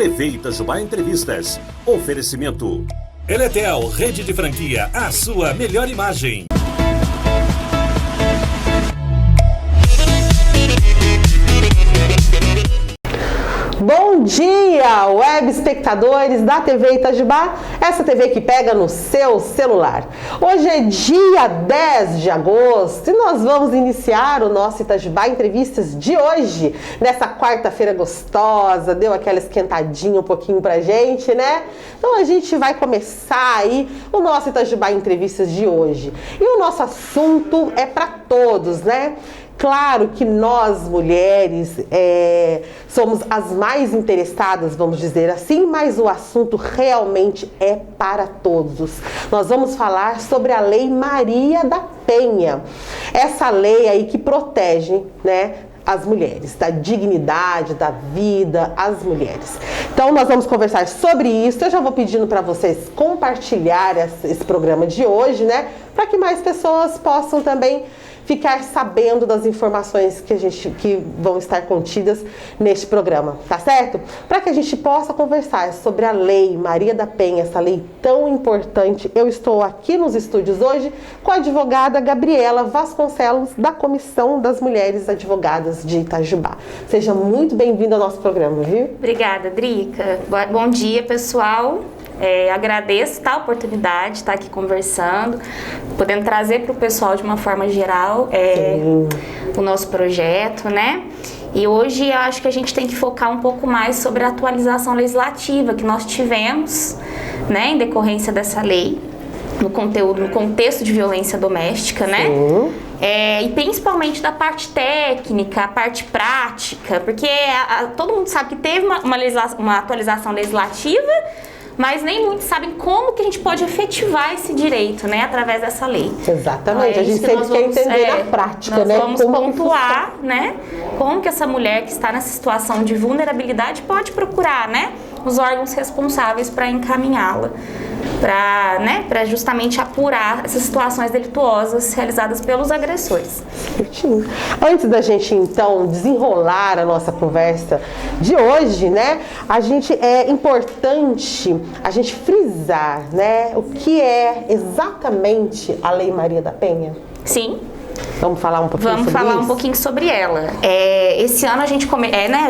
TV Itajubá Entrevistas. Oferecimento. Eletel, rede de franquia, a sua melhor imagem. Bom dia, web espectadores da TV Itajubá, essa TV que pega no seu celular. Hoje é dia 10 de agosto e nós vamos iniciar o nosso Itajubá Entrevistas de hoje, nessa quarta-feira gostosa, deu aquela esquentadinha um pouquinho pra gente, né? Então a gente vai começar aí o nosso Itajubá Entrevistas de hoje. E o nosso assunto é para todos, né? Claro que nós, mulheres, somos as mais interessadas, vamos dizer assim, mas o assunto realmente é para todos. Nós vamos falar sobre a Lei Maria da Penha. Essa lei aí que protege, né, as mulheres, da dignidade, da vida, as mulheres. Então nós vamos conversar sobre isso. Eu já vou pedindo para vocês compartilhar esse programa de hoje, né, para que mais pessoas possam também ficar sabendo das informações que vão estar contidas neste programa, tá certo? Para que a gente possa conversar sobre a Lei Maria da Penha, essa lei tão importante, eu estou aqui nos estúdios hoje com a advogada Gabriela Vasconcelos, da Comissão das Mulheres Advogadas de Itajubá. Seja muito bem-vinda ao nosso programa, viu? Obrigada, Drica. Bom dia, pessoal. Agradeço a oportunidade de estar aqui conversando, podendo trazer para o pessoal de uma forma geral o nosso projeto, né? E hoje eu acho que a gente tem que focar um pouco mais sobre a atualização legislativa que nós tivemos, né, em decorrência dessa lei, no contexto de violência doméstica, né? E principalmente da parte técnica, a parte prática, porque todo mundo sabe que teve uma atualização legislativa, mas nem muitos sabem como que a gente pode efetivar esse direito, né, através dessa lei. Exatamente, a gente sempre quer entender na prática, né? Nós vamos pontuar, né, como que essa mulher que está nessa situação de vulnerabilidade pode procurar, né, os órgãos responsáveis para encaminhá-la, para justamente apurar essas situações delituosas realizadas pelos agressores. Certinho. Antes da gente então desenrolar a nossa conversa de hoje, né, é importante a gente frisar, né, o que é exatamente a Lei Maria da Penha. Sim. Vamos falar um pouquinho sobre isso? Vamos falar um pouquinho sobre ela. Esse ano a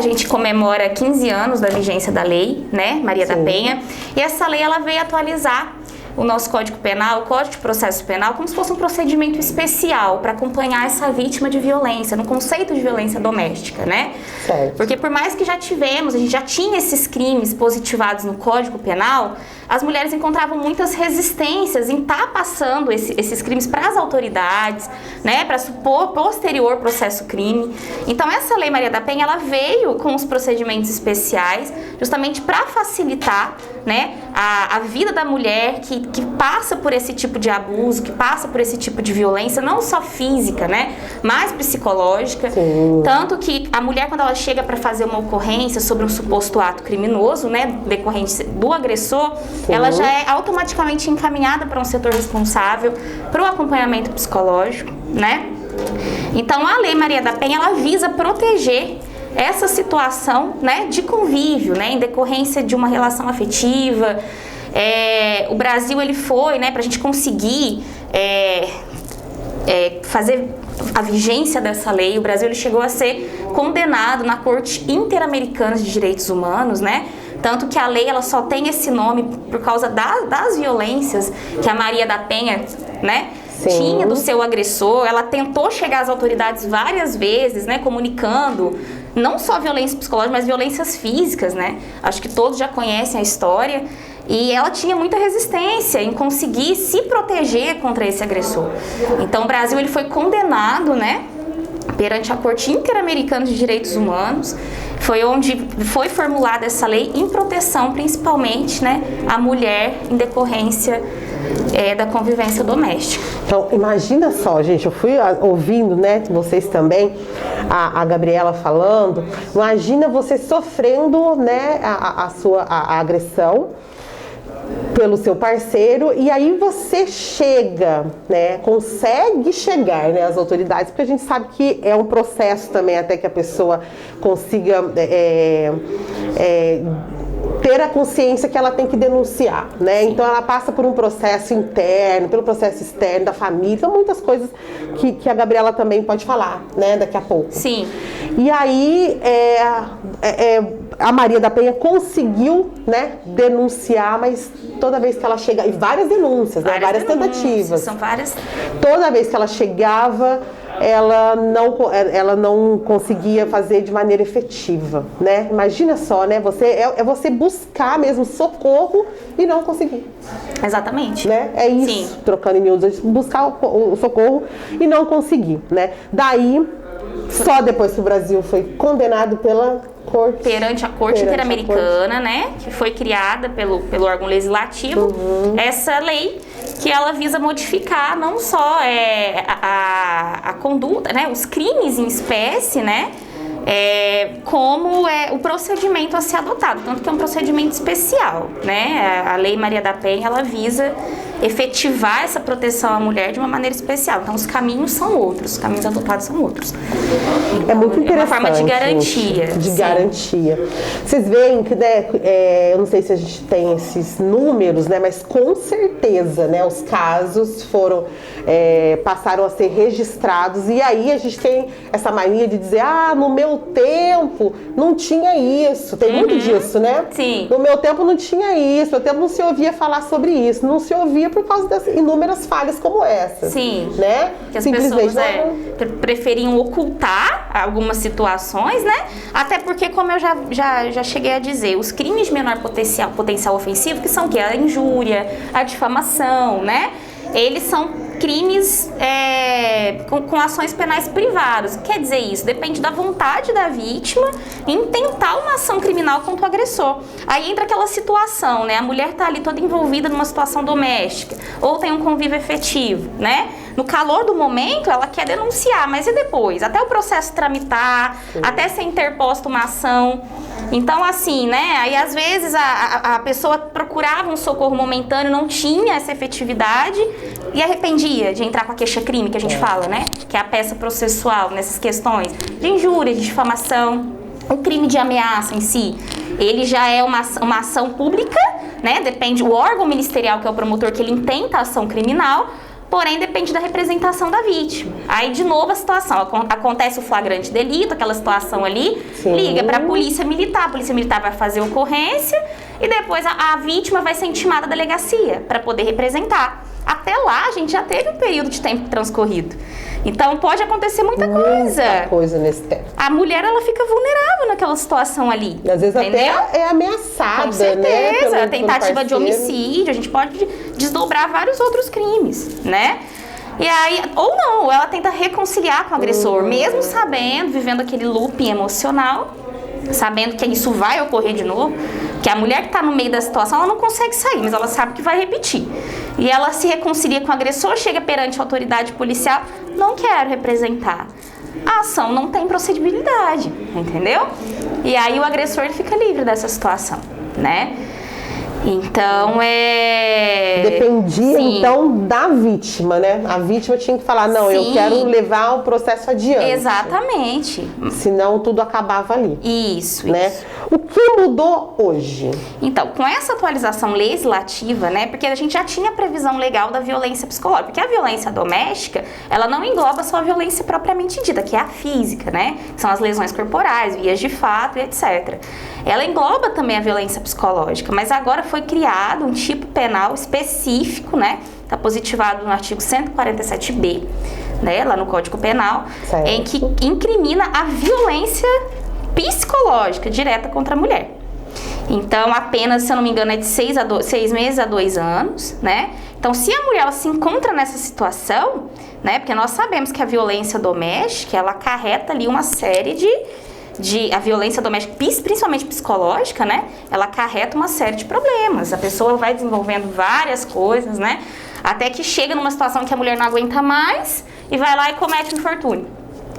gente comemora 15 anos da vigência da lei, né, Maria da Penha. E essa lei ela veio atualizar o nosso Código Penal, o Código de Processo Penal, como se fosse um procedimento especial para acompanhar essa vítima de violência, no conceito de violência doméstica, né? Certo. Porque por mais que a gente já tinha esses crimes positivados no Código Penal, as mulheres encontravam muitas resistências em estar passando esses crimes para as autoridades, né, para supor posterior processo crime. Então essa Lei Maria da Penha, ela veio com os procedimentos especiais, justamente para facilitar, né, a vida da mulher que passa por esse tipo de abuso, que passa por esse tipo de violência, não só física, né, mas psicológica. Sim. Tanto que a mulher, quando ela chega para fazer uma ocorrência sobre um suposto ato criminoso, né, decorrente do agressor, ela já é automaticamente encaminhada para um setor responsável para o acompanhamento psicológico, né? Então a Lei Maria da Penha, ela visa proteger essa situação, né, de convívio, né, em decorrência de uma relação afetiva. O Brasil, ele foi, né, para a gente conseguir fazer a vigência dessa lei, o Brasil ele chegou a ser condenado na Corte Interamericana de Direitos Humanos, né? Tanto que a lei ela só tem esse nome por causa das violências que a Maria da Penha, né, tinha do seu agressor. Ela tentou chegar às autoridades várias vezes, né, comunicando não só violência psicológica, mas violências físicas, né? Acho que todos já conhecem a história. E ela tinha muita resistência em conseguir se proteger contra esse agressor. Então o Brasil ele foi condenado, né, perante a Corte Interamericana de Direitos Humanos. Foi onde foi formulada essa lei em proteção, principalmente, né, à mulher em decorrência da convivência doméstica. Então, imagina só, gente, eu fui ouvindo, né, vocês também, a Gabriela falando, imagina você sofrendo, né, a agressão pelo seu parceiro, e aí você chega, né, consegue chegar, né, às autoridades, porque a gente sabe que é um processo também até que a pessoa consiga ter a consciência que ela tem que denunciar, né? Então ela passa por um processo interno, pelo processo externo da família, então muitas coisas que a Gabriela também pode falar, né? Daqui a pouco. Sim. E aí a Maria da Penha conseguiu, né, denunciar, mas toda vez que ela chega, e várias denúncias, né? Várias tentativas. São várias. Toda vez que ela chegava, ela não conseguia fazer de maneira efetiva, né? Imagina só, né? Você buscar mesmo socorro e não conseguir. Exatamente. Né? É isso, Sim. trocando em miúdos, buscar o socorro e não conseguir, né? Daí, só depois que o Brasil foi condenado pela Corte... Perante a Corte Interamericana, né? Que foi criada pelo órgão legislativo, essa lei que ela visa modificar não só a conduta, né? Os crimes em espécie, né? Como o procedimento a ser adotado, tanto que é um procedimento especial, né? A Lei Maria da Penha, ela visa efetivar essa proteção à mulher de uma maneira especial. Então, os caminhos são outros, os caminhos adotados são outros. Então, é muito interessante. É uma forma de garantia. Gente, de garantia. Vocês veem que, né, eu não sei se a gente tem esses números, né, mas com certeza, né, os casos passaram a ser registrados, e aí a gente tem essa mania de dizer, no meu tempo não tinha isso. Tem muito disso, né? Sim. No meu tempo não tinha isso, no meu tempo não se ouvia falar sobre isso, não se ouvia por causa das inúmeras falhas como essa. Sim. Né? Que as pessoas preferiam ocultar algumas situações, né? Até porque, como eu já cheguei a dizer, os crimes de menor potencial ofensivo, que são o quê? A injúria, a difamação, né? Eles são crimes com ações penais privadas. Quer dizer isso? Depende da vontade da vítima em tentar uma ação criminal contra o agressor. Aí entra aquela situação, né? A mulher tá ali toda envolvida numa situação doméstica, ou tem um convívio efetivo, né? No calor do momento, ela quer denunciar, mas e depois? Até o processo tramitar, até ser interposta uma ação. Então, assim, né? Aí, às vezes, a pessoa procurava um socorro momentâneo, não tinha essa efetividade e arrependia de entrar com a queixa-crime, que a gente fala, né? Que é a peça processual nessas questões de injúria, de difamação. O crime de ameaça em si, ele já é uma ação pública, né? Depende, o órgão ministerial, que é o promotor, que ele intenta a ação criminal, porém depende da representação da vítima. Aí, de novo, a situação, acontece o flagrante delito, aquela situação ali, sim, liga para a polícia militar vai fazer ocorrência e depois a vítima vai ser intimada à delegacia para poder representar. Até lá, a gente já teve um período de tempo transcorrido. Então, pode acontecer muita coisa. Muita coisa nesse tempo. A mulher, ela fica vulnerável naquela situação ali. E às vezes entendeu? Até é ameaçada, com certeza, né? Tentativa de homicídio, a gente pode desdobrar vários outros crimes, né? E aí, ou não, ou ela tenta reconciliar com o agressor, mesmo sabendo, vivendo aquele looping emocional, sabendo que isso vai ocorrer de novo, que a mulher que está no meio da situação, ela não consegue sair, mas ela sabe que vai repetir. E ela se reconcilia com o agressor, chega perante a autoridade policial, não quero representar. A ação não tem procedibilidade, entendeu? E aí o agressor ele fica livre dessa situação, né? Então, Dependia, sim, então, da vítima, né? A vítima tinha que falar, não, sim, eu quero levar o processo adiante. Exatamente. Senão, tudo acabava ali. Isso, né? isso. O que mudou hoje? Então, com essa atualização legislativa, né? Porque a gente já tinha previsão legal da violência psicológica. Porque a violência doméstica, ela não engloba só a violência propriamente dita, que é a física, né? São as lesões corporais, vias de fato e etc. Ela engloba também a violência psicológica, mas agora foi criado um tipo penal específico, né? Está positivado no artigo 147B, né? Lá no Código Penal, certo, em que incrimina a violência psicológica direta contra a mulher. Então, a pena, se eu não me engano, é de 6 meses a 2 anos, né? Então, se a mulher ela se encontra nessa situação, né? Porque nós sabemos que a violência doméstica, ela acarreta ali uma série a violência doméstica, principalmente psicológica, né? Ela acarreta uma série de problemas. A pessoa vai desenvolvendo várias coisas, né? Até que chega numa situação que a mulher não aguenta mais e vai lá e comete um infortúnio,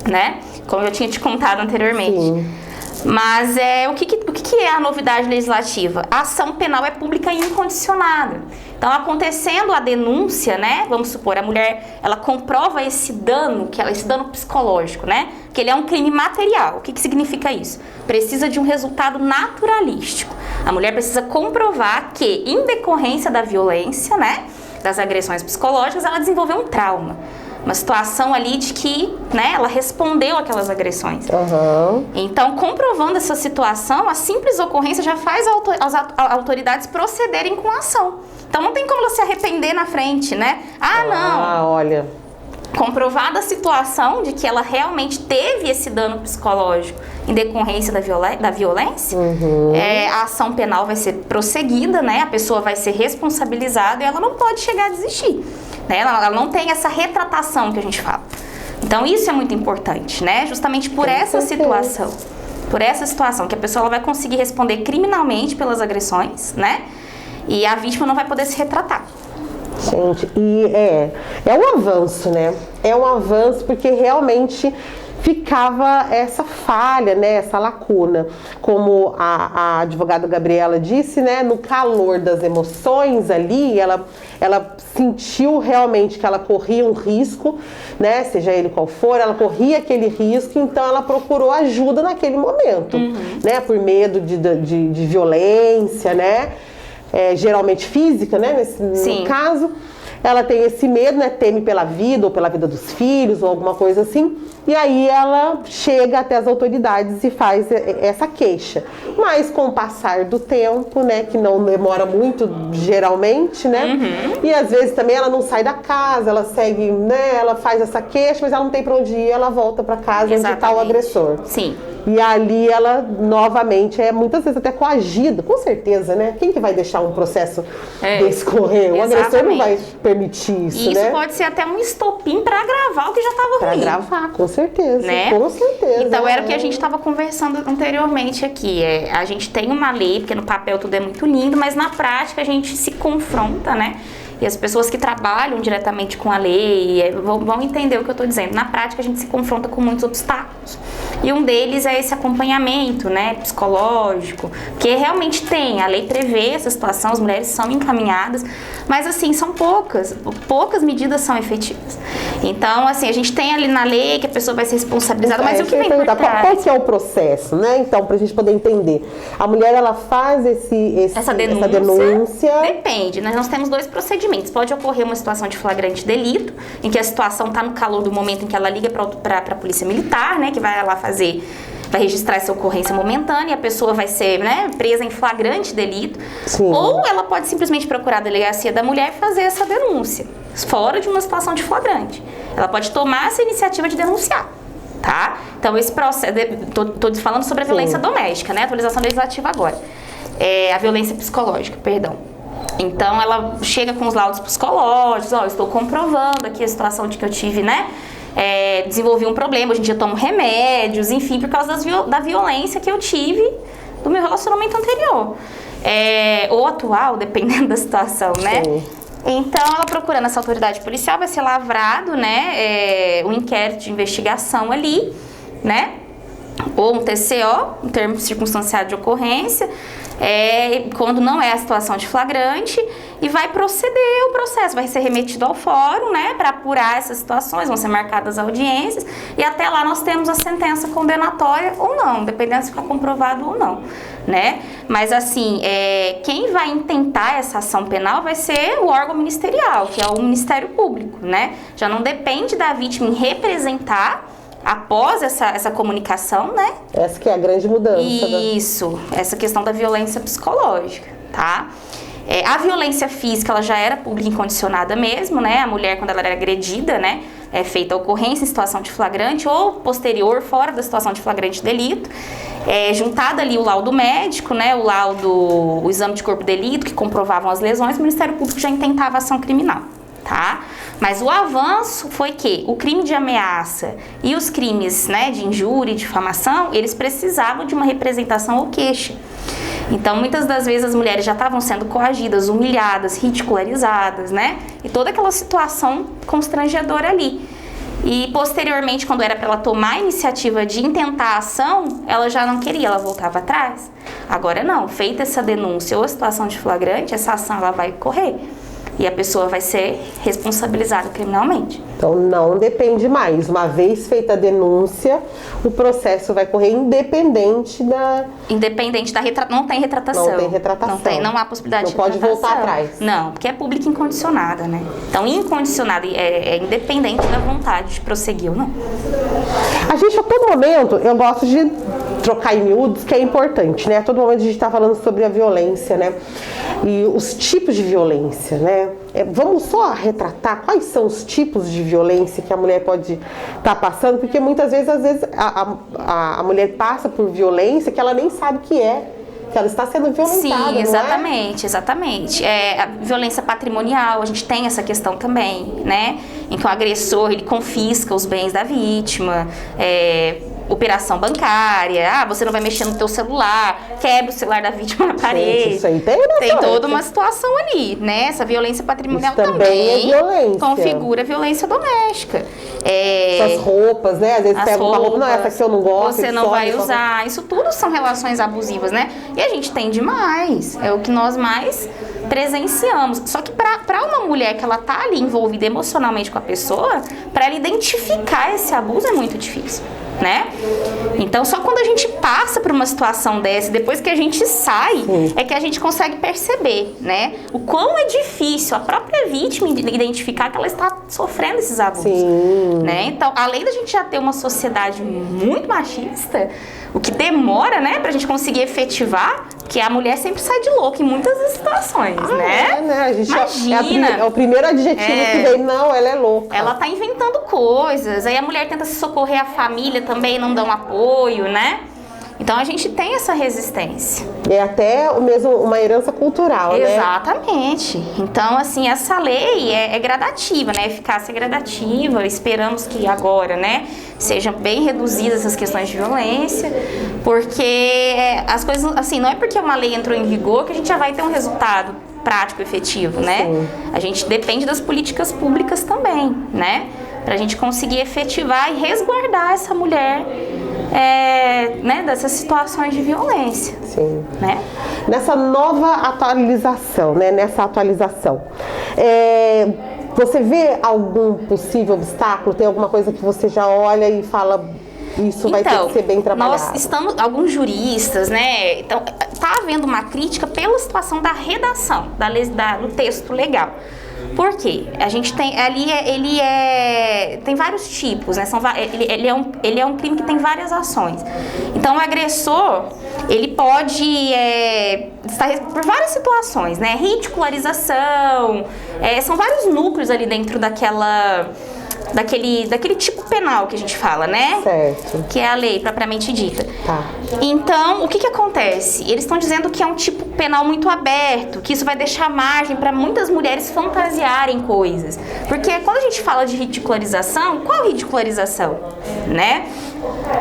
né? Como eu tinha te contado anteriormente. Sim. Mas o que é a novidade legislativa? A ação penal é pública e incondicionada. Então, acontecendo a denúncia, né? Vamos supor, a mulher, ela comprova esse dano psicológico, né? Que ele é um crime material. O que significa isso? Precisa de um resultado naturalístico. A mulher precisa comprovar que, em decorrência da violência, né? Das agressões psicológicas, ela desenvolveu um trauma. Uma situação ali de que, né, ela respondeu aquelas agressões. Uhum. Então, comprovando essa situação, a simples ocorrência já faz as autoridades procederem com a ação. Então, não tem como ela se arrepender na frente, né? Não. Olha. Comprovada a situação de que ela realmente teve esse dano psicológico em decorrência da violência, a ação penal vai ser prosseguida, né? A pessoa vai ser responsabilizada e ela não pode chegar a desistir. Né? Ela não tem essa retratação que a gente fala. Então, isso é muito importante, né? Justamente por essa situação. Por essa situação, que a pessoa ela vai conseguir responder criminalmente pelas agressões, né? E a vítima não vai poder se retratar. Gente, e é um avanço, né? É um avanço porque realmente ficava essa falha, né? Essa lacuna. Como a advogada Gabriela disse, né? No calor das emoções ali, ela sentiu realmente que ela corria um risco, né? Seja ele qual for, ela corria aquele risco, então ela procurou ajuda naquele momento, né? Por medo de violência, né? Geralmente física, né? No caso, ela tem esse medo, né? Teme pela vida ou pela vida dos filhos ou alguma coisa assim. E aí ela chega até as autoridades e faz essa queixa. Mas com o passar do tempo, né? Que não demora muito, geralmente, né? E às vezes também ela não sai da casa, ela segue, né? Ela faz essa queixa, mas ela não tem pra onde ir, ela volta pra casa onde tá o agressor. Sim. E ali ela, novamente, muitas vezes até coagida, com certeza, né? Quem que vai deixar um processo desse correr? O agressor não vai permitir isso, e né? isso pode ser até um estopim para agravar o que já estava ruim. Para agravar, com certeza, né? Com certeza. Então, era o que a gente estava conversando anteriormente aqui. A gente tem uma lei, porque no papel tudo é muito lindo, mas na prática a gente se confronta, né? E as pessoas que trabalham diretamente com a lei vão entender o que eu estou dizendo. Na prática, a gente se confronta com muitos obstáculos. E um deles é esse acompanhamento, né, psicológico, que realmente a lei prevê essa situação, as mulheres são encaminhadas, mas assim, são poucas medidas são efetivas. Então, assim, a gente tem ali na lei que a pessoa vai ser responsabilizada, mas o que vem por trás? Qual que é o processo, né? Então, pra gente poder entender. A mulher, ela faz essa denúncia. Depende, nós temos dois procedimentos. Pode ocorrer uma situação de flagrante delito, em que a situação está no calor do momento em que ela liga para a polícia militar, né, que vai lá vai registrar essa ocorrência momentânea e a pessoa vai ser, né, presa em flagrante delito. Sim. Ou ela pode simplesmente procurar a delegacia da mulher e fazer essa denúncia, fora de uma situação de flagrante. Ela pode tomar essa iniciativa de denunciar, tá? Então, esse processo, tô falando sobre a violência doméstica, né, atualização legislativa agora. A violência psicológica, perdão. Então, ela chega com os laudos psicológicos, estou comprovando aqui a situação de que eu tive, né, desenvolvi um problema, hoje em dia tomo remédios, enfim, por causa da violência que eu tive do meu relacionamento anterior. Ou atual, dependendo da situação, né? Sim. Então, ela procurando essa autoridade policial, vai ser lavrado, né, um inquérito de investigação ali, né? Ou um TCO, um termo circunstanciado de ocorrência, quando não é a situação de flagrante, e vai proceder o processo, vai ser remetido ao fórum, né, para apurar essas situações, vão ser marcadas audiências, e até lá nós temos a sentença condenatória ou não, dependendo se ficar comprovado ou não, né? Mas assim, quem vai intentar essa ação penal vai ser o órgão ministerial, que é o Ministério Público, né? Já não depende da vítima em representar após essa comunicação, né? Essa que é a grande mudança. Isso, essa questão da violência psicológica, tá? A violência física, ela já era pública incondicionada mesmo, né? A mulher, quando ela era agredida, né? É feita a ocorrência em situação de flagrante ou posterior, fora da situação de flagrante delito. Juntado ali o laudo médico, né? O exame de corpo de delito, que comprovavam as lesões, o Ministério Público já intentava ação criminal, tá? Mas o avanço foi que o crime de ameaça e os crimes, né, de injúria e difamação, eles precisavam de uma representação ou queixa. Então, muitas das vezes as mulheres já estavam sendo coagidas, humilhadas, ridicularizadas, né? E toda aquela situação constrangedora ali. E posteriormente, quando era para ela tomar a iniciativa de intentar a ação, ela já não queria, ela voltava atrás. Agora não, feita essa denúncia ou a situação de flagrante, essa ação ela vai correr. E a pessoa vai ser responsabilizada criminalmente. Então não depende mais. Uma vez feita a denúncia, o processo vai correr independente da... Independente da retratação. Não tem retratação. Não tem retratação. Não há possibilidade de retratação. Não pode voltar atrás. Não, porque é pública incondicionada, né? Então, incondicionada é independente da vontade de prosseguir ou não. A gente, a todo momento, eu gosto de trocar em miúdos, que é importante, né? A todo momento a gente está falando sobre a violência, né? E os tipos de violência, né? Vamos só retratar quais são os tipos de violência que a mulher pode estar passando, porque muitas vezes, a mulher passa por violência que ela nem sabe o que é. Que ela está sendo violentada. Sim, exatamente, não é? exatamente. A violência patrimonial, a gente tem essa questão também, né? Em que o agressor, ele confisca os bens da vítima, operação bancária, você não vai mexer no teu celular, quebra o celular da vítima na parede. Gente, isso aí tem toda uma situação ali, né? Essa violência patrimonial isso também é violência. Configura violência doméstica. Essas roupas, né? Às vezes pega uma roupa, não, essa aqui eu não gosto. Você não vai usar. Isso tudo são relações abusivas, né? E a gente tem demais. É o que nós mais presenciamos. Só que para uma mulher que ela tá ali envolvida emocionalmente com a pessoa, para ela identificar esse abuso é muito difícil, né? Então, só quando a gente passa por uma situação dessa, depois que a gente sai, é que a gente consegue perceber, né? O quão é difícil a própria vítima identificar que ela está sofrendo esses abusos, né? Então, além da gente já ter uma sociedade muito machista, o que demora, né, pra gente conseguir efetivar, que a mulher sempre sai de louca em muitas situações, né? A gente imagina. É o primeiro adjetivo que vem, não, ela é louca. Ela tá inventando coisas, aí a mulher tenta se socorrer, a família também não dá um apoio, né? Então a gente tem essa resistência. É até mesmo uma herança cultural, né? Exatamente. Então, assim, essa lei é gradativa, né? Eficácia é gradativa. Esperamos que agora, né, sejam bem reduzidas essas questões de violência, porque as coisas, assim, não é porque uma lei entrou em vigor que a gente já vai ter um resultado prático, efetivo, né? Sim. A gente depende das políticas públicas também, né? Pra gente conseguir efetivar e resguardar essa mulher né, dessas situações de violência. Sim. Né? Nessa nova atualização, né? Nessa atualização, você vê algum possível obstáculo? Tem alguma coisa que você já olha e fala, isso vai ter que ser bem trabalhado? Nós estamos, alguns juristas, né? Então, tá havendo uma crítica pela situação da redação do texto legal. Por quê? A gente tem ali, tem vários tipos, né? Ele é um crime que tem várias ações. Então, o agressor, ele pode estar por várias situações, né? Ridicularização, são vários núcleos ali dentro daquele tipo penal que a gente fala, né? Certo. Que é a lei propriamente dita. Tá. Então, o que acontece? Eles estão dizendo que é um tipo penal muito aberto, que isso vai deixar margem para muitas mulheres fantasiarem coisas. Porque quando a gente fala de ridicularização, qual ridicularização? Né?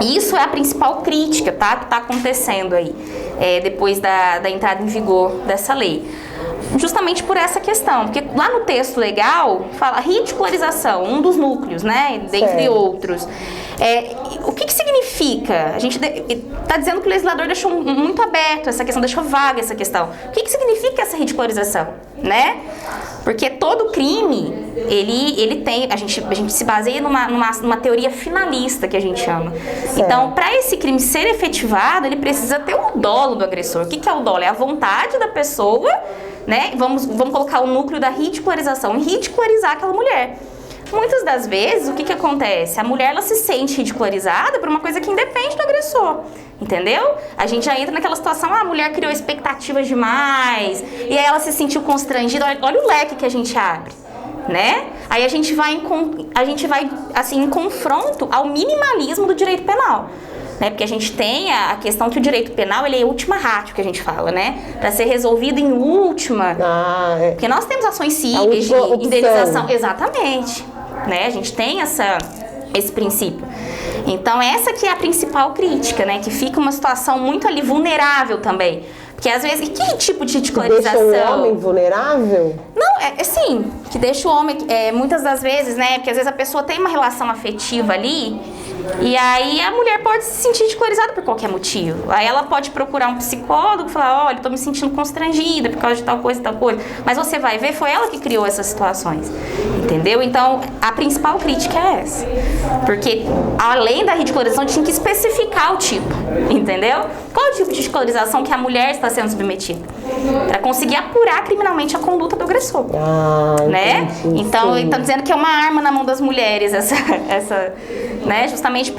Isso é a principal crítica, tá? Que está acontecendo aí, depois da entrada em vigor dessa lei. Justamente por essa questão, porque lá no texto legal fala ridicularização, um dos núcleos, né, dentre outros. O que significa? A gente está dizendo que o legislador deixou muito aberto essa questão, deixou vaga essa questão. O que significa essa ridicularização, né? Porque todo crime, ele tem, a gente se baseia numa teoria finalista, que a gente chama. Certo. Então, para esse crime ser efetivado, ele precisa ter o dolo do agressor. O que é o dolo? É a vontade da pessoa, né? Vamos colocar o núcleo da ridicularização e ridicularizar aquela mulher. Muitas das vezes, o que acontece? A mulher, ela se sente ridicularizada por uma coisa que independe do agressor, entendeu? A gente já entra naquela situação, a mulher criou expectativas demais, e aí ela se sentiu constrangida, olha o leque que a gente abre, né? Aí a gente vai assim, em confronto ao minimalismo do direito penal. Né, porque a gente tem a questão que o direito penal, ele é última ratio, que a gente fala, né? Para ser resolvido em última. Porque nós temos ações cíveis de indenização. Exatamente. Né? A gente tem esse princípio. Então, essa que é a principal crítica, né? Que fica uma situação muito ali vulnerável também. Porque às vezes, que tipo de ridicularização? Deixa o homem vulnerável? Não, sim, que deixa o homem, muitas das vezes, né? Porque às vezes a pessoa tem uma relação afetiva ali, e aí a mulher pode se sentir ridicularizada por qualquer motivo. Aí ela pode procurar um psicólogo e falar, olha, eu tô me sentindo constrangida por causa de tal coisa e tal coisa. Mas você vai ver, foi ela que criou essas situações, entendeu? Então, a principal crítica é essa. Porque, além da ridicularização, tinha que especificar o tipo, entendeu? Qual é o tipo de ridicularização que a mulher está sendo submetida? Para conseguir apurar criminalmente a conduta do agressor. Né? Entendi, então, estão dizendo que é uma arma na mão das mulheres, né? Justamente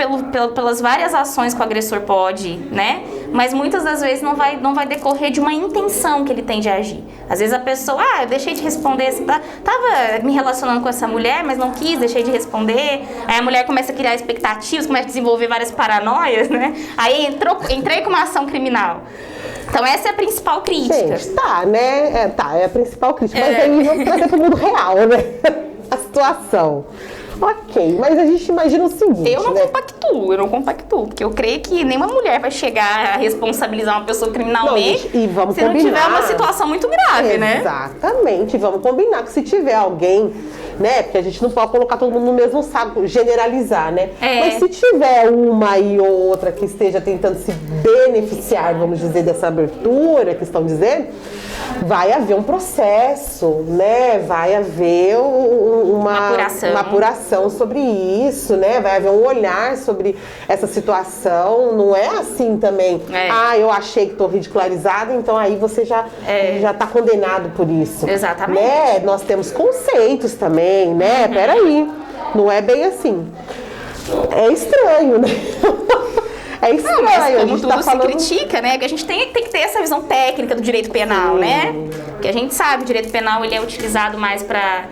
pelas várias ações que o agressor pode, né? Mas muitas das vezes não vai decorrer de uma intenção que ele tem de agir. Às vezes a pessoa, eu deixei de responder, tava me relacionando com essa mulher, mas não quis, deixei de responder. Aí a mulher começa a criar expectativas, começa a desenvolver várias paranoias, né? Aí entrei com uma ação criminal. Então essa é a principal crítica. Gente, né? É a principal crítica. Mas aí vamos trazer para o mundo real, né? A situação. Ok, mas a gente imagina o seguinte, eu não compactuo, porque eu creio que nenhuma mulher vai chegar a responsabilizar uma pessoa criminalmente e vamos se não tiver uma situação muito grave, né? Exatamente, vamos combinar que se tiver alguém, né, porque a gente não pode colocar todo mundo no mesmo saco, generalizar, né? Mas se tiver uma e outra que esteja tentando se beneficiar, vamos dizer, dessa abertura que estão dizendo, vai haver um processo, né? Vai haver uma apuração sobre isso, né? Vai haver um olhar sobre essa situação. Não é assim também. Eu achei que estou ridicularizada, então aí você já está condenado por isso. Exatamente. Né? Nós temos conceitos também, né? Peraí, não é bem assim. É estranho, né? É estranho, mas como tudo tá falando... se critica, né? Porque a gente tem que ter essa visão técnica do direito penal, né? Porque a gente sabe, o direito penal ele é utilizado mais para...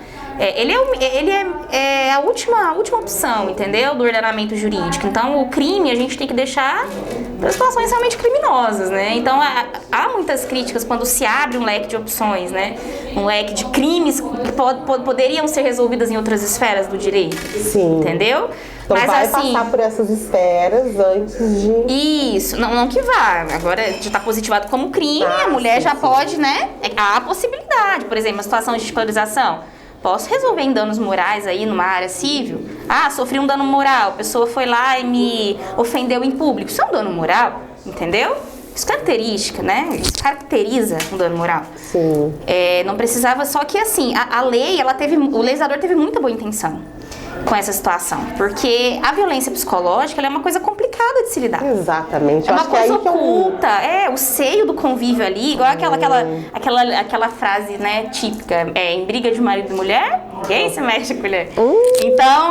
Ele é a última opção, entendeu? Do ordenamento jurídico. Então, o crime a gente tem que deixar para situações realmente criminosas, né? Então, há muitas críticas quando se abre um leque de opções, né? Um leque de crimes que poderiam ser resolvidas em outras esferas do direito. Sim. Entendeu? Então mas vai assim, passar por essas esferas antes de... Isso, não que vá. Agora já está positivado como crime, a mulher já pode, né? Há a possibilidade, por exemplo, uma situação de ridicularização. Posso resolver em danos morais aí numa área civil? Sofri um dano moral, a pessoa foi lá e me ofendeu em público. Isso é um dano moral, entendeu? Isso característica, né? Isso caracteriza um dano moral. Sim. Não precisava, só que assim, a lei, o legislador teve muita boa intenção com essa situação, porque a violência psicológica ela é uma coisa complicada de se lidar. Exatamente. É uma coisa oculta, o seio do convívio ali, igual aquela frase, né, típica, em briga de marido e mulher, ninguém se mexe com mulher. Então,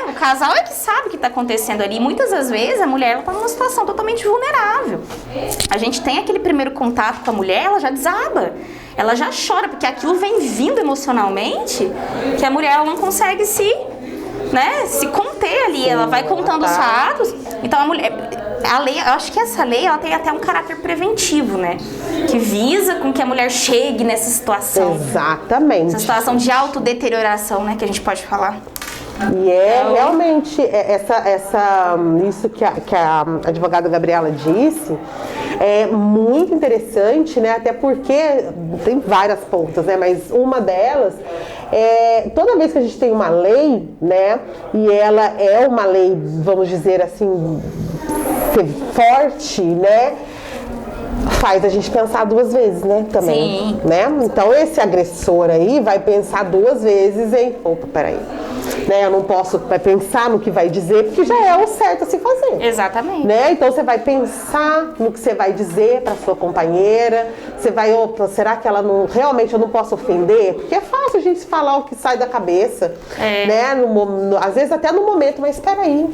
o casal é que sabe o que está acontecendo ali. Muitas das vezes a mulher está numa situação totalmente vulnerável. A gente tem aquele primeiro contato com a mulher, ela já desaba. Ela já chora, porque aquilo vem vindo emocionalmente, que a mulher ela não consegue se conter ali. Ela vai contando os fatos. Então, a lei, eu acho que essa lei ela tem até um caráter preventivo, né? Que visa com que a mulher chegue nessa situação. Exatamente. Essa situação de autodeterioração, né? Que a gente pode falar. E realmente isso que a advogada Gabriela disse é muito interessante, né? Até porque tem várias pontas, né? Mas uma delas toda vez que a gente tem uma lei, né? E ela é uma lei, vamos dizer assim, forte, né? Faz a gente pensar duas vezes, né? Também. Sim. Né? Então esse agressor aí vai pensar duas vezes em, opa, peraí. Né? Eu não posso pensar no que vai dizer, porque já é o certo a se fazer. Exatamente. Né? Então você vai pensar no que você vai dizer para sua companheira. Você vai, opa, será que ela não realmente eu não posso ofender? Porque é fácil a gente falar o que sai da cabeça, né? Às vezes até no momento, mas espera aí,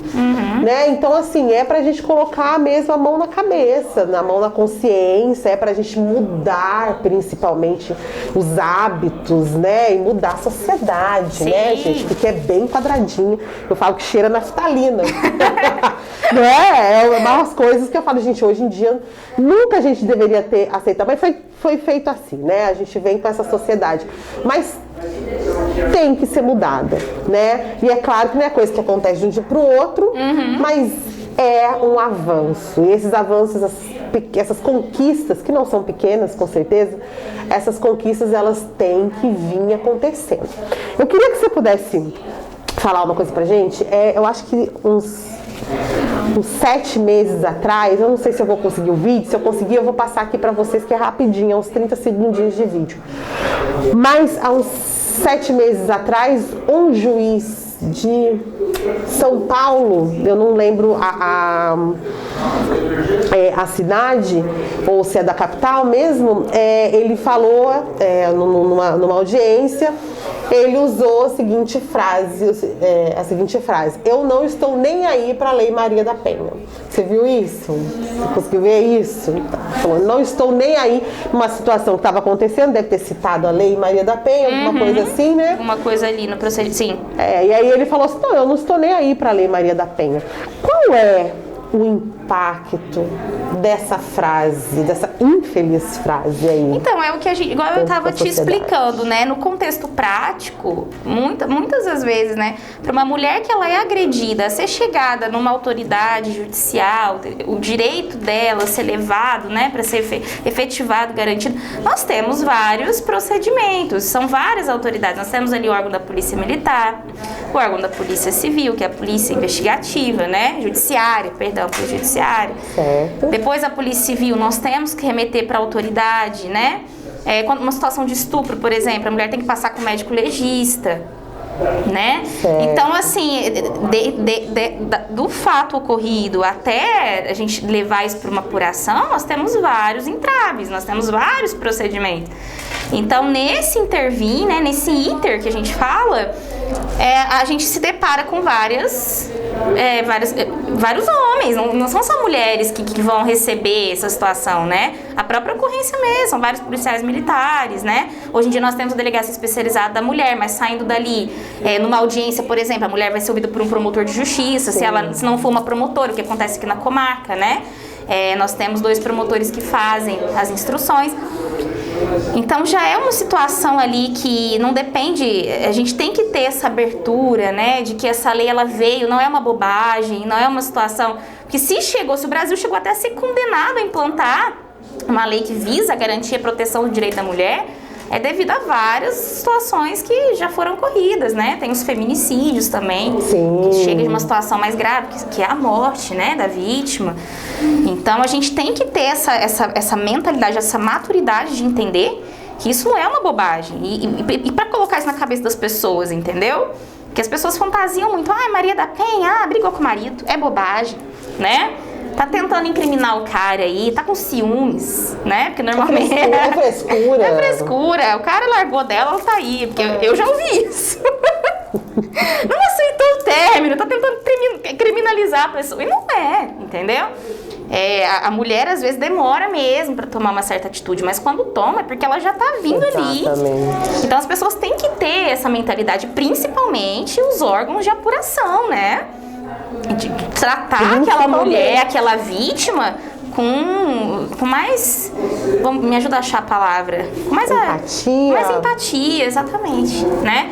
né? Então assim pra gente colocar mesmo a mão na cabeça, na mão na consciência, pra gente mudar principalmente os hábitos, né? E mudar a sociedade, né, gente? Porque é bem quadradinho. Eu falo que cheira naftalina. Né? É umas coisas que eu falo, gente, hoje em dia nunca a gente deveria ter aceitado, mas foi feito assim, né? A gente vem com essa sociedade. Mas tem que ser mudada, né? E é claro que não é coisa que acontece de um dia pro outro, mas é um avanço. E esses avanços, essas conquistas, que não são pequenas, com certeza, essas conquistas, elas têm que vir acontecendo. Eu queria que você pudesse falar uma coisa pra gente. Eu acho que uns 7 meses atrás, eu não sei se eu vou conseguir o vídeo, se eu conseguir eu vou passar aqui pra vocês, que é rapidinho, uns 30 segundinhos de vídeo. Mas há uns 7 meses atrás, um juiz de São Paulo, eu não lembro a cidade, ou se é da capital mesmo, ele falou numa audiência, ele usou a seguinte frase, eu não estou nem aí para a Lei Maria da Penha. Você viu isso? Você conseguiu ver isso? Falou, não estou nem aí, numa situação que estava acontecendo, deve ter citado a Lei Maria da Penha, alguma coisa assim, né? Uma coisa ali no procedimento, sim. E aí ele falou assim, não, eu não estou nem aí para a Lei Maria da Penha. Qual é o impacto dessa frase, dessa infeliz frase aí? Então, é o que a gente, igual eu estava te explicando, né? No contexto prático, muitas das vezes, né? Para uma mulher que ela é agredida, ser chegada numa autoridade judicial, o direito dela ser levado, né? Para ser efetivado, garantido, nós temos vários procedimentos, são várias autoridades. Nós temos ali o órgão da Polícia Militar, o órgão da Polícia Civil, que é a Polícia Investigativa, né? Judiciária, perdão, Polícia Judiciária. Certo. Depois a Polícia Civil, nós temos que remeter para a autoridade, né? Quando uma situação de estupro, por exemplo, a mulher tem que passar com o médico legista, né? Certo. Então, assim, do fato ocorrido até a gente levar isso para uma apuração, nós temos vários entraves, nós temos vários procedimentos. Então, nesse intervir, né, nesse iter que a gente fala, a gente se depara com vários homens, não são só mulheres que vão receber essa situação, né? A própria ocorrência mesmo, são vários policiais militares, né? Hoje em dia nós temos a delegacia especializada da mulher, mas saindo dali, numa audiência, por exemplo, a mulher vai ser ouvida por um promotor de justiça, se não for uma promotora, o que acontece aqui na comarca, né? Nós temos 2 promotores que fazem as instruções. Então já é uma situação ali que não depende, a gente tem que ter essa abertura, né, de que essa lei ela veio, não é uma bobagem, não é uma situação, porque se o Brasil chegou até a ser condenado a implantar uma lei que visa garantir a proteção do direito da mulher, devido a várias situações que já foram ocorridas, né? Tem os feminicídios também, Sim. Que chega de uma situação mais grave, que é a morte, né, da vítima. Então a gente tem que ter essa mentalidade, essa maturidade de entender que isso não é uma bobagem. E para colocar isso na cabeça das pessoas, entendeu? Porque as pessoas fantasiam muito, Maria da Penha, brigou com o marido, é bobagem, né? Tá tentando incriminar o cara aí, tá com ciúmes, né? Porque normalmente... É frescura. É frescura. O cara largou dela, ela tá aí. Porque eu já ouvi isso. Não aceitou o término, tá tentando criminalizar a pessoa. E não é, entendeu? A mulher, às vezes, demora mesmo pra tomar uma certa atitude, mas quando toma é porque ela já tá vindo ali. Então, as pessoas têm que ter essa mentalidade, principalmente os órgãos de apuração, né? De tratar aquela mulher, aquela vítima com mais... Me ajuda a achar a palavra. Com mais empatia. Mais empatia, exatamente, né?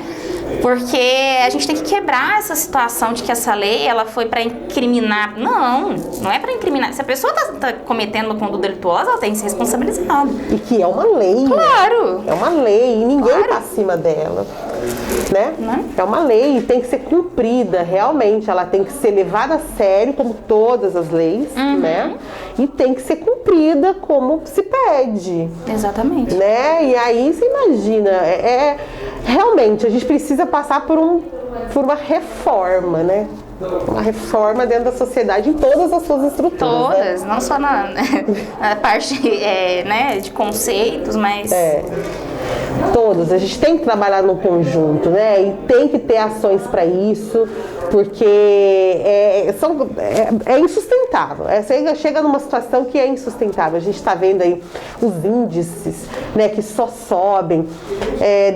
Porque a gente tem que quebrar essa situação de que essa lei ela foi para incriminar. Não é para incriminar. Se a pessoa tá cometendo uma conduta delituosa, ela tem que ser responsabilizada. E que é uma lei. Claro. É uma lei e ninguém tá acima dela. Né? É uma lei e tem que ser cumprida, realmente. Ela tem que ser levada a sério, como todas as leis, né? E tem que ser cumprida como se pede. Exatamente. Né? E aí, você imagina, realmente, a gente precisa passar por uma reforma, né? Uma reforma dentro da sociedade em todas as suas estruturas. Todas, né? Não só na parte né, de conceitos, mas... Todos, a gente tem que trabalhar no conjunto, né? E tem que ter ações para isso, porque é insustentável. Chega numa situação que é insustentável. A gente está vendo aí os índices, né, que só sobem.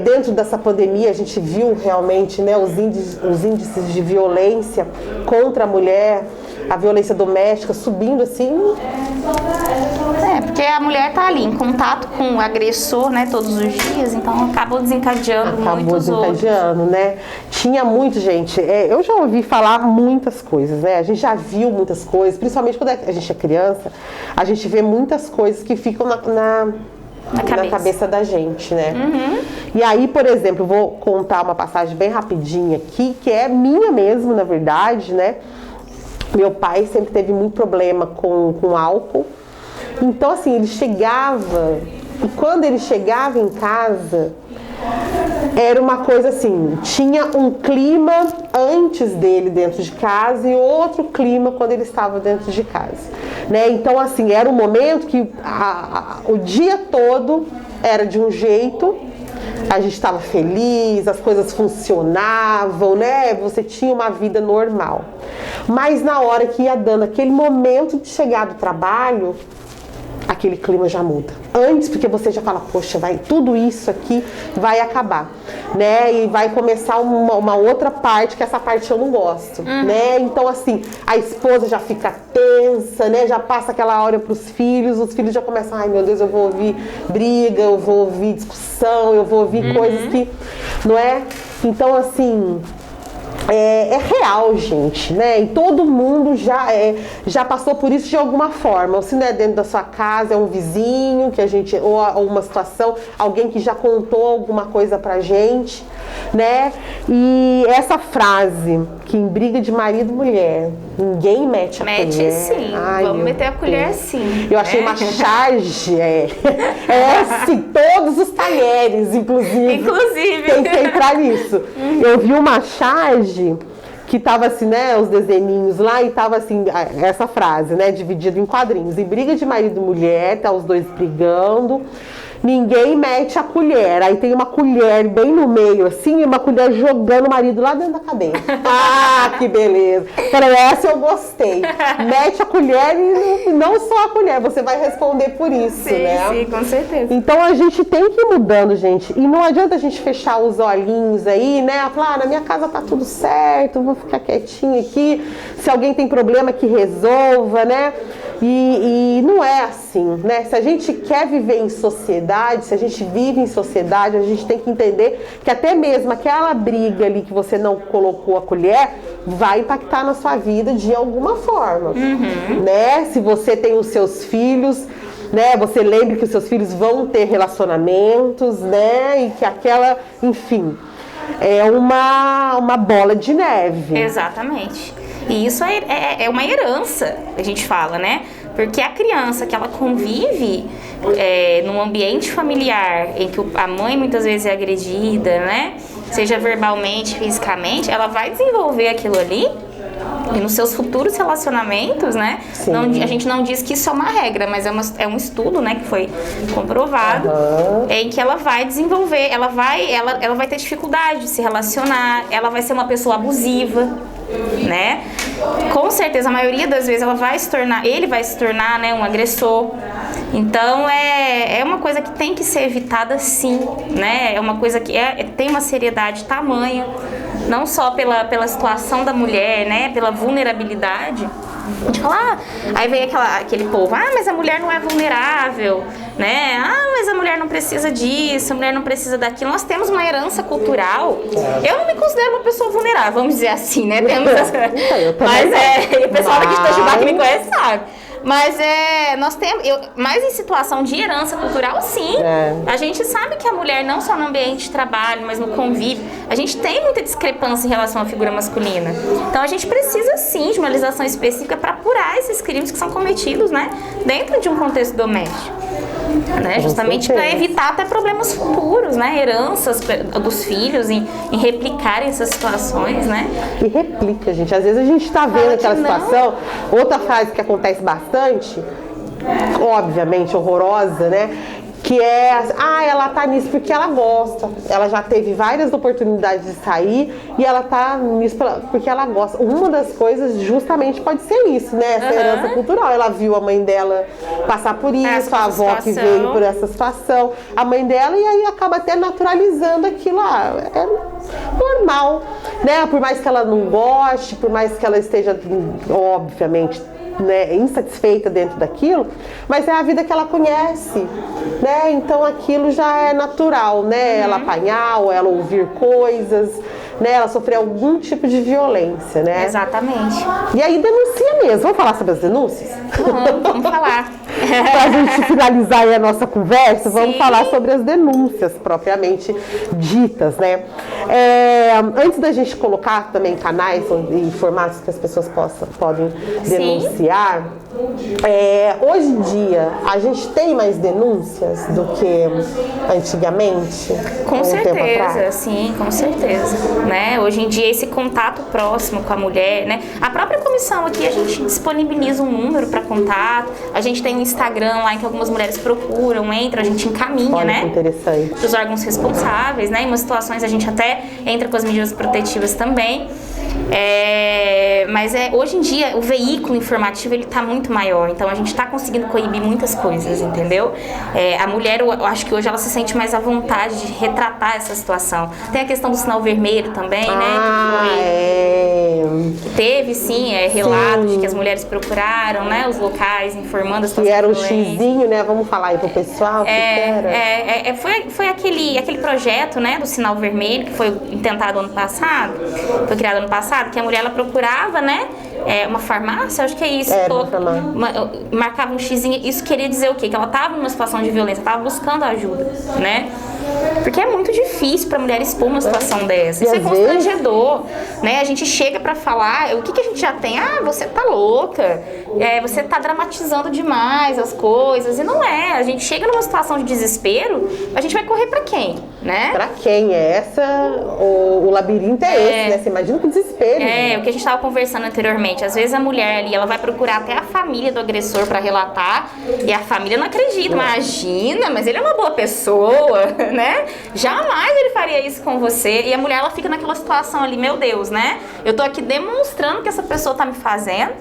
Dentro dessa pandemia, a gente viu realmente, né, os índices de violência contra a mulher, a violência doméstica subindo assim. Porque a mulher tá ali em contato com o agressor, né, todos os dias, então acabou desencadeando muitos outros. Né? Tinha muito, gente, eu já ouvi falar muitas coisas, né? A gente já viu muitas coisas, principalmente quando a gente é criança, a gente vê muitas coisas que ficam na cabeça da gente, né? E aí, por exemplo, eu vou contar uma passagem bem rapidinha aqui, que é minha mesmo, na verdade, né? Meu pai sempre teve muito problema com álcool. Então, assim, ele chegava, e quando ele chegava em casa, era uma coisa assim, tinha um clima antes dele dentro de casa e outro clima quando ele estava dentro de casa, né? Então, assim, era um momento que o dia todo era de um jeito, a gente estava feliz, as coisas funcionavam, né? Você tinha uma vida normal. Mas na hora que ia dando aquele momento de chegar do trabalho, aquele clima já muda. Antes, porque você já fala, poxa, tudo isso aqui vai acabar, né? E vai começar uma outra parte, que essa parte eu não gosto, né? Então, assim, a esposa já fica tensa, né? Já passa aquela hora pros filhos, os filhos já começam, ai meu Deus, eu vou ouvir briga, eu vou ouvir discussão, eu vou ouvir coisas que, não é? Então, assim, é real, gente, né? E todo mundo já passou por isso de alguma forma. Ou se não é dentro da sua casa, é um vizinho que ou uma situação, alguém que já contou alguma coisa pra gente, né? E essa frase, que em briga de marido e mulher, ninguém mete a colher. Mete sim, vamos meter a colher sim. Eu achei uma charge, sim, todos os talheres, inclusive. Tem que entrar nisso. Eu vi uma charge que tava assim, né, os desenhinhos lá, e tava assim, essa frase, né, dividido em quadrinhos. Em briga de marido e mulher, tá os dois brigando, ninguém mete a colher. Aí tem uma colher bem no meio, assim, e uma colher jogando o marido lá dentro da cadeia. Ah, que beleza. Peraí, essa eu gostei. Mete a colher e não só a colher, você vai responder por isso, né? Sim, com certeza. Então a gente tem que ir mudando, gente. E não adianta a gente fechar os olhinhos aí, né? Falar, na minha casa tá tudo certo, vou ficar quietinho aqui. Se alguém tem problema, que resolva, né? E não é assim, né? Se a gente quer viver em sociedade, se a gente vive em sociedade, a gente tem que entender que até mesmo aquela briga ali que você não colocou a colher vai impactar na sua vida de alguma forma, né? Se você tem os seus filhos, né? Você lembre que os seus filhos vão ter relacionamentos, né? E que aquela, enfim, é uma bola de neve. Exatamente. E isso é uma herança, a gente fala, né? Porque a criança que ela convive num ambiente familiar em que a mãe muitas vezes é agredida, né? Seja verbalmente, fisicamente, ela vai desenvolver aquilo ali. E nos seus futuros relacionamentos, né? Não, a gente não diz que isso é uma regra, mas é um estudo, né, que foi comprovado, em que ela vai desenvolver, ela vai ter dificuldade de se relacionar, ela vai ser uma pessoa abusiva, né? Com certeza, a maioria das vezes ele vai se tornar, né, um agressor. Então é uma coisa que tem que ser evitada, sim, né? É uma coisa que tem uma seriedade tamanha, não só pela situação da mulher, né? Pela vulnerabilidade. A gente fala, aí vem aquele povo, mas a mulher não é vulnerável, né? Mas a mulher não precisa disso, a mulher não precisa daquilo. Nós temos uma herança cultural. Eu não me considero uma pessoa vulnerável, vamos dizer assim, né? Temos mas o pessoal daqui de Itajubá que me conhece sabe. Mas nós temos, mais em situação de herança cultural, sim. A gente sabe que a mulher, não só no ambiente de trabalho, mas no convívio, a gente tem muita discrepância em relação à figura masculina. Então a gente precisa, sim, de uma legislação específica para apurar esses crimes que são cometidos, né, dentro de um contexto doméstico. Né, justamente para evitar até problemas futuros, né, heranças dos filhos em replicarem essas situações, né? E replica, gente. Às vezes a gente está vendo aquela situação. Outra frase que acontece bastante, obviamente horrorosa, né? Que ela tá nisso porque ela gosta. Ela já teve várias oportunidades de sair e ela tá nisso porque ela gosta. Uma das coisas justamente pode ser isso, né? Essa herança cultural. Ela viu a mãe dela passar por isso, a avó que veio por essa situação, a mãe dela, e aí acaba até naturalizando aquilo. É normal, né? Por mais que ela não goste, por mais que ela esteja, obviamente, né, insatisfeita dentro daquilo, mas é a vida que ela conhece, né? Então aquilo já é natural, né? Ela apanhar ou ela ouvir coisas, né? Ela sofrer algum tipo de violência, né? Exatamente. E aí denuncia mesmo. Vamos falar sobre as denúncias? Vamos falar. Pra gente finalizar aí a nossa conversa, vamos falar sobre as denúncias propriamente ditas, né? Antes da gente colocar também canais e formatos que as pessoas podem denunciar, hoje em dia a gente tem mais denúncias do que antigamente? Com certeza, sim, com certeza. Né? Hoje em dia esse contato próximo com a mulher, né? A própria comissão aqui, a gente disponibiliza um número para contato, a gente tem um Instagram lá em que algumas mulheres procuram, entram, a gente encaminha, Olha, né? Que interessante. Dos órgãos responsáveis, né? Em umas situações a gente até entra com as medidas protetivas também. Mas hoje em dia o veículo informativo ele tá muito maior, então a gente tá conseguindo coibir muitas coisas, entendeu? A mulher, eu acho que hoje ela se sente mais à vontade de retratar essa situação. Tem a questão do sinal vermelho também, né? Que teve sim relatos de que as mulheres procuraram, né, os locais informando a situação. Que era o xizinho, né? Vamos falar aí pro pessoal. Foi aquele projeto, né, do sinal vermelho que foi intentado ano passado, foi criado ano passado, que a mulher ela procurava, né, uma farmácia, acho que é isso, marcava um xizinho. Isso queria dizer o quê? Que ela estava numa situação de violência, estava buscando ajuda, né? Porque é muito difícil para a mulher expor uma situação dessa. Isso é constrangedor, né? A gente chega para falar, o que a gente já tem? Ah, você tá louca, você tá dramatizando demais as coisas. E não é. A gente chega numa situação de desespero, a gente vai correr para quem, né? Para quem? O labirinto é esse, né? Você imagina que desespero. O que a gente estava conversando anteriormente. Às vezes a mulher ali, ela vai procurar até a família do agressor para relatar e a família não acredita. Imagina, mas ele é uma boa pessoa, né? Jamais ele faria isso com você. E a mulher, ela fica naquela situação ali, meu Deus, né? Eu tô aqui demonstrando que essa pessoa tá me fazendo,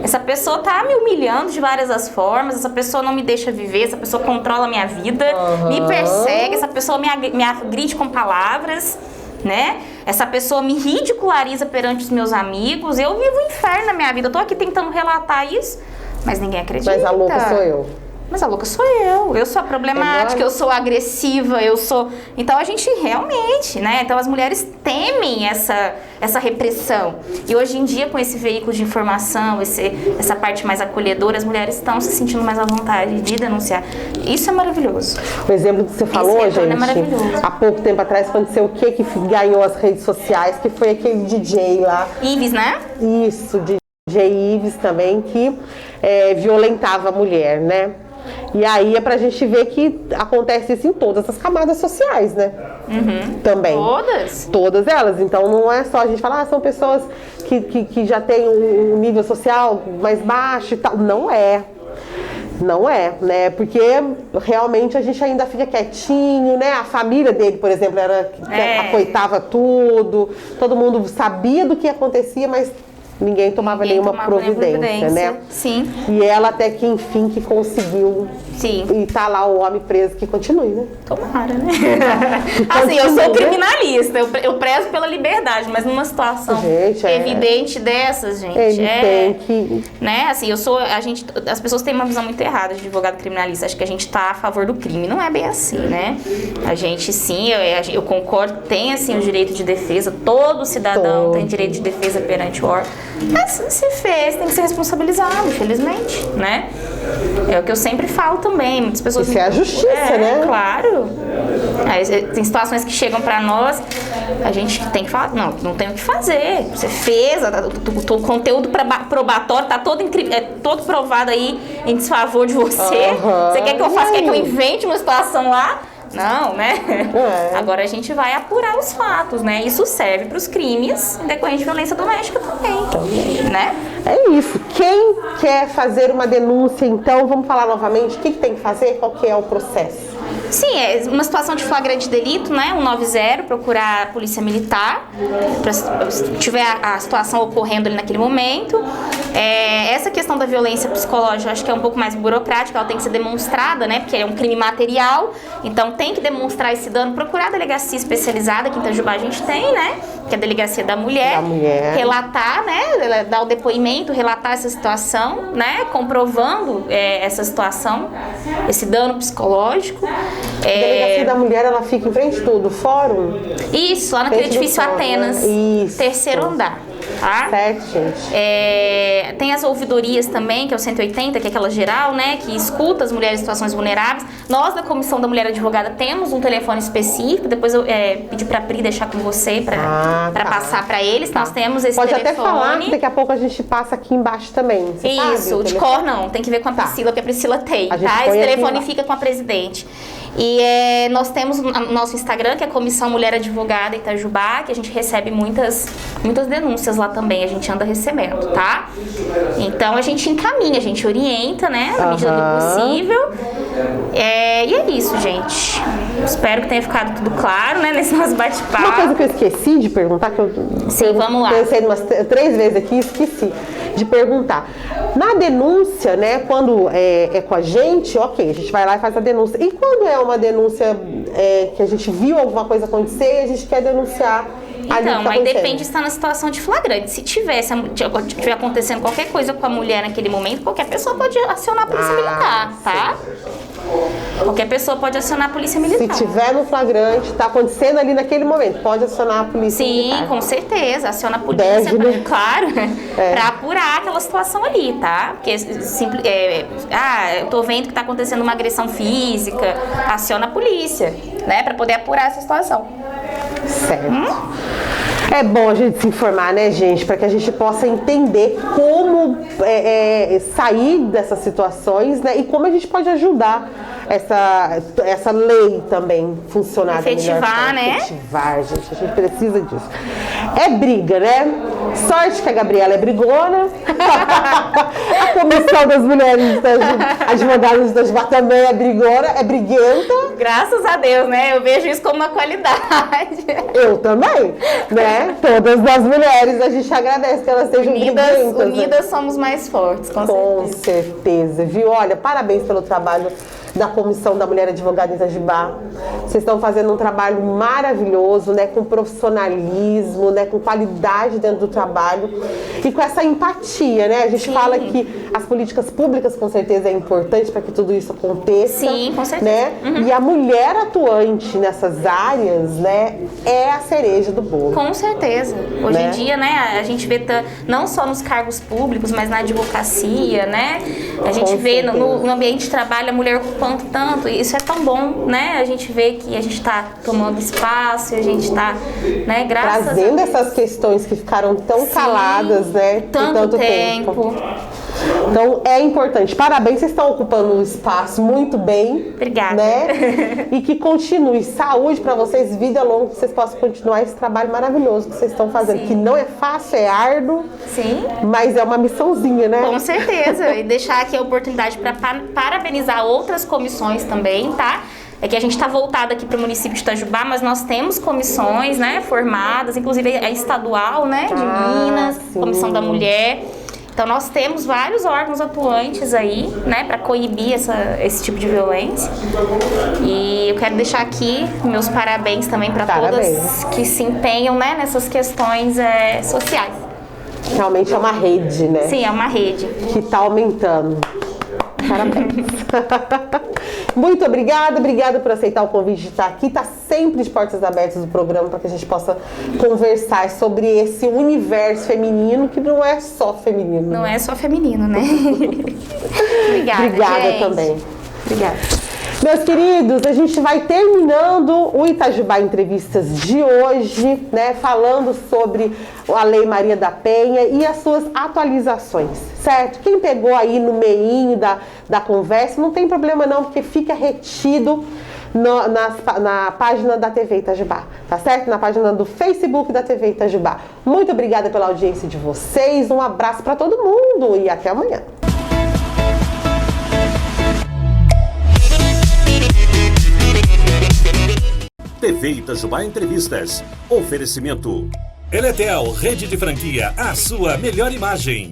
essa pessoa tá me humilhando de várias as formas, essa pessoa não me deixa viver, essa pessoa controla a minha vida, me persegue, essa pessoa me agride com palavras, né? Essa pessoa me ridiculariza perante os meus amigos. Eu vivo um inferno na minha vida. Eu tô aqui tentando relatar isso, mas ninguém acredita. Mas a louca sou eu. Mas a louca sou eu sou a problemática, eu sou agressiva, eu sou... Então a gente realmente, né? Então as mulheres temem essa repressão. E hoje em dia, com esse veículo de informação, essa parte mais acolhedora, as mulheres estão se sentindo mais à vontade de denunciar. Isso é maravilhoso. O exemplo que você falou, gente, há pouco tempo atrás aconteceu o que ganhou as redes sociais, que foi aquele DJ lá. Ives, né? Isso, DJ Ives também, que violentava a mulher, né? E aí é pra gente ver que acontece isso em todas as camadas sociais, né? Também. Todas? Todas elas. Então não é só a gente falar, são pessoas que já têm um nível social mais baixo e tal. Não é. Não é, né? Porque realmente a gente ainda fica quietinho, né? A família dele, por exemplo, acoitava tudo. Todo mundo sabia do que acontecia, mas ninguém tomava nenhuma providência, né? Sim. E ela até que enfim que conseguiu. Sim. E tá lá o homem preso, que continue, né? Tomara, né? Assim, eu sou criminalista, eu prezo pela liberdade, mas numa situação evidente dessas, gente. Ele tem que... Né? Assim, as pessoas têm uma visão muito errada de advogado criminalista. Acho que a gente tá a favor do crime. Não é bem assim, né? A gente, sim, eu concordo, tem, assim, o direito de defesa. Todo cidadão tem direito de defesa perante o órgão. Mas se fez, tem que ser responsabilizado, infelizmente, né? É o que eu sempre falo também. Muitas pessoas... Isso é a justiça, né? Claro. Tem situações que chegam pra nós, a gente tem que falar, não tem o que fazer. Você fez, o conteúdo probatório tá todo provado aí em desfavor de você. Você quer que eu faça? Quer que eu invente uma situação lá? Não, né? Agora a gente vai apurar os fatos, né? Isso serve para os crimes decorrentes de violência doméstica também, né? É isso. Quem quer fazer uma denúncia, então, vamos falar novamente, o que tem que fazer? Qual que é o processo? Sim, é uma situação de flagrante delito, né? 190, procurar a polícia militar, se tiver a situação ocorrendo ali naquele momento. Essa questão da violência psicológica, eu acho que é um pouco mais burocrática, ela tem que ser demonstrada, né? Porque é um crime material, então tem que demonstrar esse dano, procurar a delegacia especializada, aqui em Itajubá a gente tem, né? que é a Delegacia da Mulher, relatar, né, dar o depoimento, relatar essa situação, né, comprovando essa situação, esse dano psicológico. A Delegacia da Mulher, ela fica em frente do fórum? Isso, lá naquele edifício Atenas, né? Terceiro andar. Tá? Certo, gente. Tem as ouvidorias também, que é o 180, que é aquela geral, né, que escuta as mulheres em situações vulneráveis. Nós, da Comissão da Mulher Advogada, temos um telefone específico, depois eu pedi pra Pri deixar com você, pra passar pra eles. Nós temos esse telefone. Pode até falar que daqui a pouco a gente passa aqui embaixo também. Isso, de cor não, tem que ver com a Priscila, porque a Priscila tem, tá? Esse telefone fica com a presidente. E nós temos o nosso Instagram, que é Comissão Mulher Advogada Itajubá, que a gente recebe muitas denúncias lá também, a gente anda recebendo, tá? Então a gente encaminha, a gente orienta, né, na medida do possível. E é isso, gente. Espero que tenha ficado tudo claro, né, nesse nosso bate-papo. Uma coisa que eu esqueci de perguntar, que eu vamos lá. Pensei umas 3 vezes aqui e esqueci de perguntar. Na denúncia, né, quando é com a gente, ok, a gente vai lá e faz a denúncia. E quando é uma denúncia que a gente viu alguma coisa acontecer e a gente quer denunciar? Então, aí depende de estar na situação de flagrante. Se tiver acontecendo qualquer coisa com a mulher naquele momento, qualquer pessoa pode acionar a polícia militar, tá? Qualquer pessoa pode acionar a polícia militar. Se tiver no flagrante, tá acontecendo ali naquele momento, pode acionar a polícia militar. Sim, com certeza, aciona a polícia, claro, pra apurar aquela situação ali, tá? Porque eu tô vendo que tá acontecendo uma agressão física, aciona a polícia, né? Pra poder apurar essa situação. Certo. É bom a gente se informar, né, gente? Para que a gente possa entender como sair dessas situações, né? E como a gente pode ajudar essa lei também funcionar efetivar, né? Efetivar, gente. A gente precisa disso. É briga, né? Sorte que a Gabriela é brigona. A Comissão das Mulheres Advogadas de Itajubá também é brigona, é briguenta. Graças a Deus, né? Eu vejo isso como uma qualidade. Eu também, né? Todas as mulheres, a gente agradece que elas sejam briguentas. Unidas somos mais fortes, com certeza, viu? Olha, parabéns pelo trabalho da Comissão da Mulher Advogada em Itajubá. Vocês estão fazendo um trabalho maravilhoso, né, com profissionalismo, né, com qualidade dentro do trabalho e com essa empatia, né? A gente fala que as políticas públicas com certeza é importante para que tudo isso aconteça. Sim, com certeza. Né? E a mulher atuante nessas áreas, né, é a cereja do bolo. Com certeza. Hoje em dia, né, a gente vê não só nos cargos públicos, mas na advocacia, né? A gente vê no ambiente de trabalho a mulher ocupando tanto, e isso é tão bom, né? A gente vê que a gente está tomando espaço, a gente está, né, trazendo essas questões que ficaram tão caladas, né? Tanto tempo. Então é importante. Parabéns, vocês estão ocupando o espaço muito bem. Obrigada. Né? E que continue. Saúde para vocês, vida longa, que vocês possam continuar esse trabalho maravilhoso que vocês estão fazendo. Que não é fácil, é árduo. Sim. Mas é uma missãozinha, né? Com certeza. E deixar aqui a oportunidade para parabenizar outras comissões também, tá? É que a gente está voltado aqui para o município de Itajubá, mas nós temos comissões, né, formadas, inclusive a estadual, né, de Minas, sim. Comissão da Mulher. Então nós temos vários órgãos atuantes aí, né, para coibir esse tipo de violência. E eu quero deixar aqui meus parabéns também para todas que se empenham, né, nessas questões sociais. Realmente é uma rede, né? Sim, é uma rede. Que está aumentando. Parabéns. Muito obrigada por aceitar o convite de estar aqui. Está sempre de portas abertas do programa para que a gente possa conversar sobre esse universo feminino que não é só feminino. Não é só feminino, né? Obrigada, gente. Também. Obrigada. Meus queridos, a gente vai terminando o Itajubá Entrevistas de hoje, né, falando sobre a Lei Maria da Penha e as suas atualizações, certo? Quem pegou aí no meinho da conversa, não tem problema não, porque fica retido na página da TV Itajubá, tá certo? Na página do Facebook da TV Itajubá. Muito obrigada pela audiência de vocês, um abraço para todo mundo e até amanhã. TV Itajubá Entrevistas. Oferecimento. Eletel, rede de franquia, a sua melhor imagem.